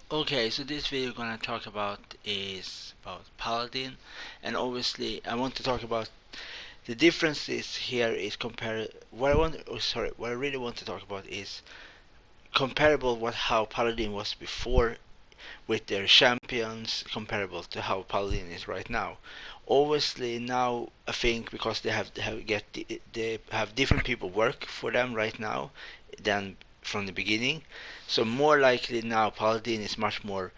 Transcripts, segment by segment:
Okay, so this video gonna talk about is about Paladin, and obviously I want to talk about the differences here is compare what I want what I really want to talk about is comparable what how Paladin was before with their champions comparable to how Paladin is right now. Obviously now I think because they have different people work for them right now than from the beginning, so more likely now Paladin is much more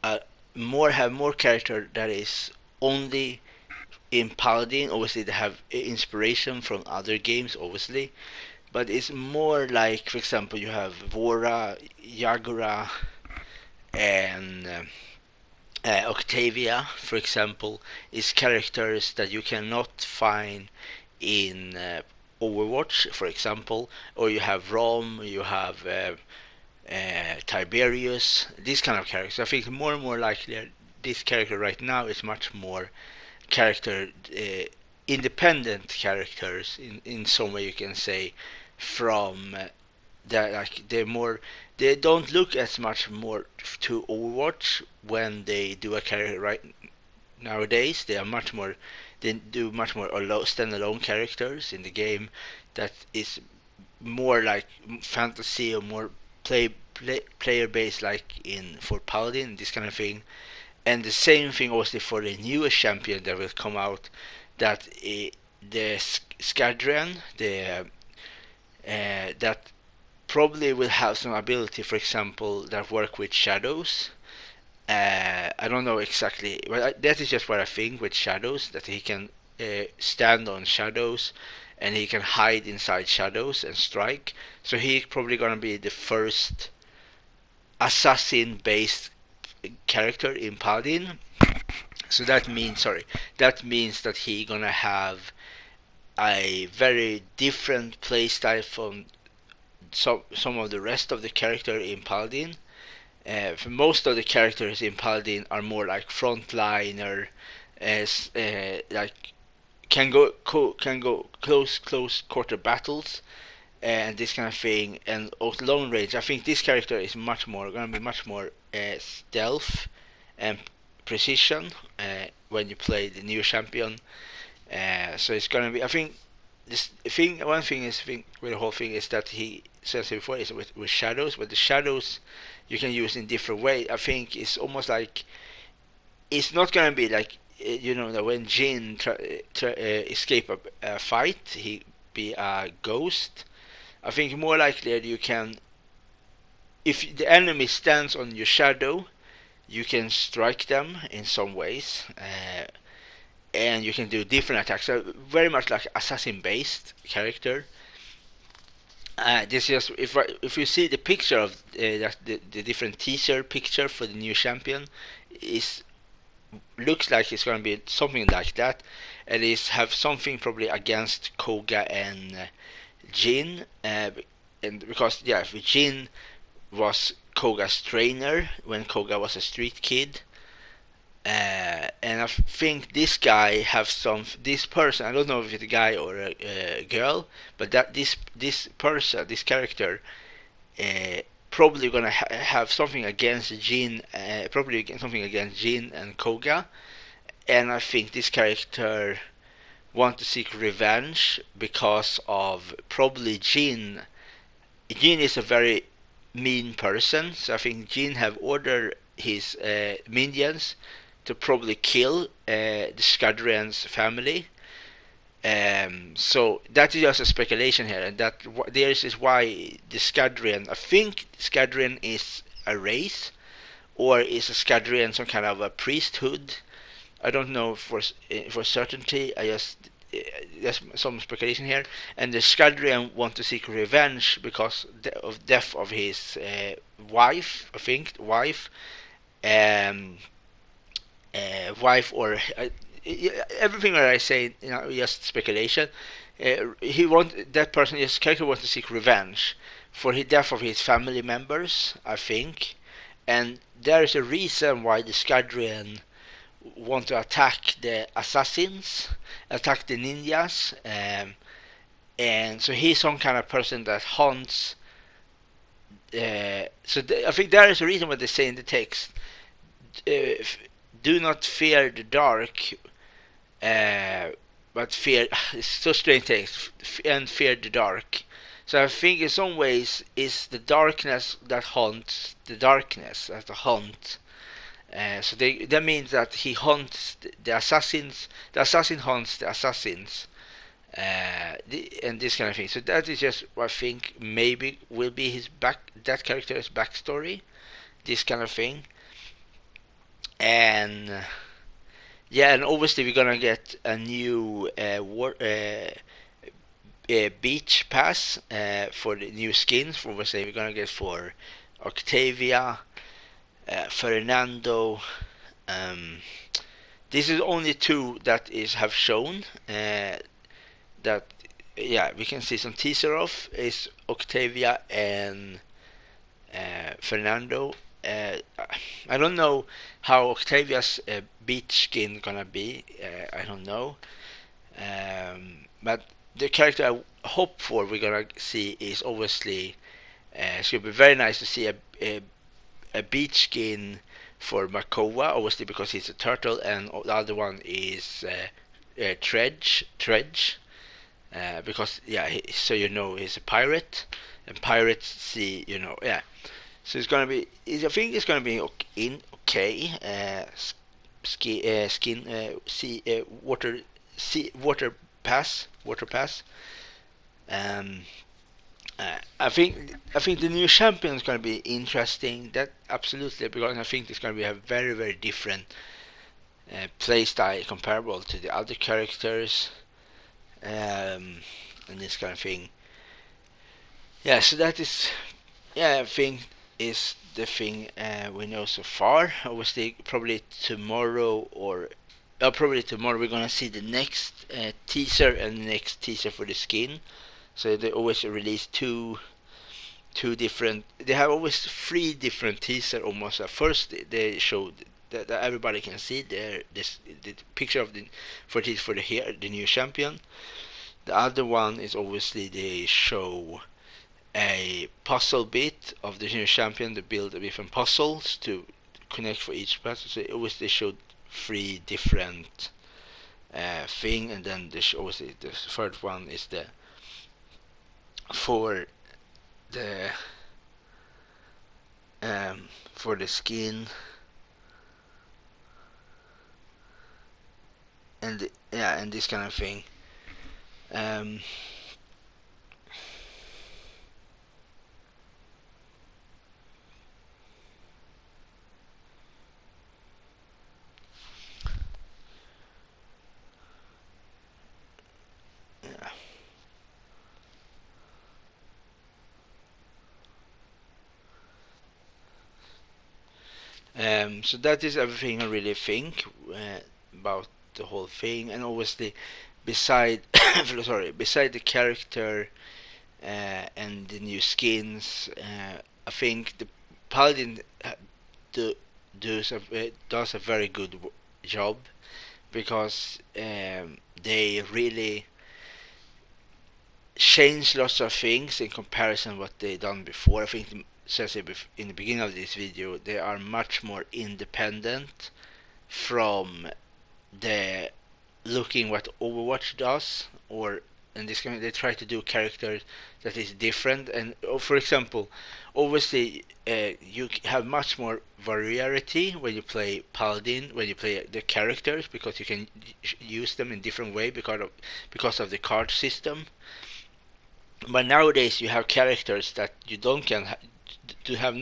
uh, more character that is only in Paladin. Obviously, they have inspiration from other games, obviously, but it's more like, for example, you have Vora, Yagura, and Octavia, for example, is characters that you cannot find in Overwatch, for example, or you have Rom, you have Tiberius, these kind of characters. I think more and more likely this character right now is much more character independent characters in some way you can say from that like they don't look as much more to Overwatch when they do a character right nowadays. They do much more standalone characters in the game that is more like fantasy or more player based like in for Paladin, this kind of thing. And the same thing also for the newest champion that will come out, that the Skadrian, the that probably will have some ability, for example, that work with shadows. I don't know exactly, but that is just what I think with shadows, that he can stand on shadows and he can hide inside shadows and strike. So he's probably gonna be the first assassin-based character in Paladin. So that means that he gonna have a very different playstyle from some of the rest of the character in Paladin. For most of the characters in Paladin are more like frontliner, as like can go close quarter battles and this kind of thing, and also long range. I think this character is gonna be much more stealth and precision when you play the new champion. So it's gonna be. I think this thing. One thing is thing with the whole thing is that he says before is with shadows, but the shadows you can use in different way. I think it's almost like it's not gonna be like that when Jin escape a fight, he be a ghost. I think more likely that you can, if the enemy stands on your shadow, you can strike them in some ways. And you can do different attacks. So very much like assassin-based character. This is just if you see the picture of the different teaser picture for the new champion, is looks like it's gonna be something like that. It is have something probably against Koga and Jin, and because yeah, Jin was Koga's trainer when Koga was a street kid, and I think this guy have this person. I don't know if it's a guy or a girl, but that this person, this character, uh, probably gonna have something against Jin, probably something against Jin and Koga, and I think this character want to seek revenge because of probably Jin. Jin is a very mean person, so I think Jin have ordered his minions to probably kill the Skadrian's family. So that is just a speculation here, and that this is why the Skadrian. I think Skadrian is a race, or is a Skadrian some kind of a priesthood. I don't know for certainty. I just there's some speculation here, and the Skadrian want to seek revenge because of death of his wife. I think wife, um, wife or everything that I say, just speculation. He want that person, his character wants to seek revenge for the death of his family members, I think, and there is a reason why the Skadrian want to attack the assassins, attack the ninjas, and so he's some kind of person that hunts I think there is a reason why they say in the text, do not fear the dark, uh, but fear. It's so strange text, and fear the dark. So I think in some ways it's the darkness that haunts the darkness as a hunt. That means that he hunts the assassins. The assassin hunts the assassins, and this kind of thing. So that is just what I think maybe will be his back. That character's backstory. This kind of thing, and yeah, and obviously we're gonna get a new beach pass for the new skins. For obviously we're gonna get for Octavia, Fernando. Um, this is only two that is have shown. That yeah, we can see some teaser of is Octavia and Fernando. Uh, I don't know how Octavia's beach skin gonna be. I don't know, but the character I hope for we're gonna see is obviously it's gonna be very nice to see a beach skin for Makoa, obviously because he's a turtle, and the other one is Dredge, because yeah, so you know he's a pirate, and pirates see yeah. So it's gonna be. I think it's gonna be okay. Skin. Sea. Water. Sea. Water pass. Um. I think the new champion is gonna be interesting. That absolutely, because I think it's gonna be a very different playstyle comparable to the other characters. And this kind of thing. Yeah. So that is. Yeah, I think is the thing we know so far. Obviously, probably tomorrow we're gonna see the next teaser and the next teaser for the skin. So they always release two different. They have always three different teaser almost. At first they showed that everybody can see the picture of the new champion. The other one is obviously they show a puzzle bit of the new champion to build different puzzles to connect for each puzzle. So always they showed three different thing, and then obviously the third one is the for the for the skin and yeah, and this kind of thing. Um, yeah. So that is everything I really think about the whole thing, and obviously, beside beside the character and the new skins, I think the Paladin do, does a very good job because they really change lots of things in comparison what they done before. I think says in the beginning of this video, they are much more independent from the looking what Overwatch does, or in this game they try to do characters that is different. And for example, obviously you have much more variety when you play Paladin, when you play the characters, because you can use them in different way because of the card system. But nowadays you have characters that you don't can to have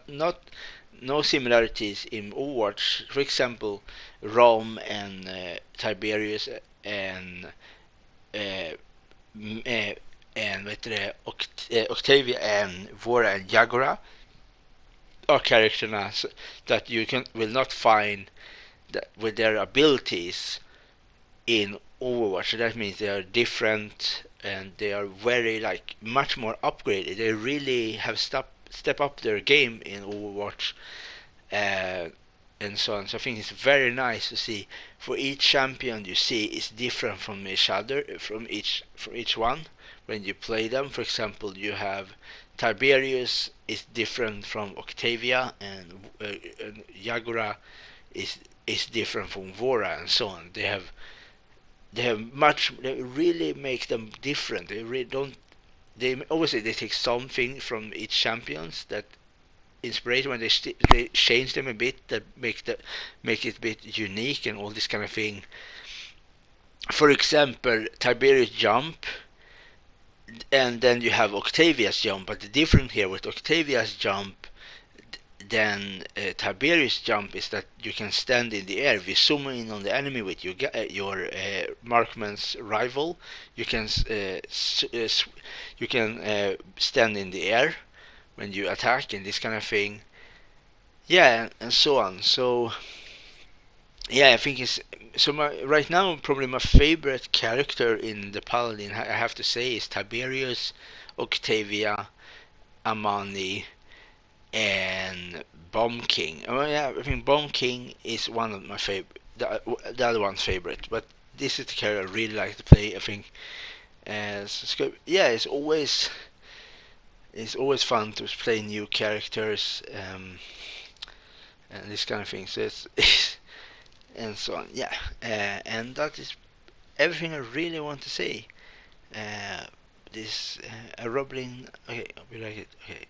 not no similarities in Overwatch. For example, Rom and Tiberius and uh, and Octavia and Vora and Jagora are characters that you will not find that with their abilities in Overwatch. So that means they are different and they are very like much more upgraded. They really have step up their game in Overwatch, uh, and so on. So I think it's very nice to see for each champion you see is different from each other, from each one. when you play them. For example, you have Tiberius is different from Octavia, and Jagora is different from Vora, and so on. They really make them different. They really don't. They obviously they take something from each champions that inspiration when they change them a bit, that make it a bit unique and all this kind of thing. For example, Tiberius jump, and then you have Octavia's jump. But the difference here with Octavia's jump than Tiberius jump is that you can stand in the air. If you zoom in on the enemy with your marksman's rival, you can stand in the air when you attack and this kind of thing. Yeah, and so on. So yeah, I think it's so. Right now, probably my favorite character in the Paladin, I have to say, is Tiberius, Octavia, Amani, and Bomb King. Oh yeah, I think Bomb King is one of my favorite. The other one's favorite, but this is the character I really like to play. I think, yeah, it's always fun to play new characters, and this kind of thing. So it's and so on. Yeah, and that is everything I really want to say. This Roblin. Okay, we like it. Okay.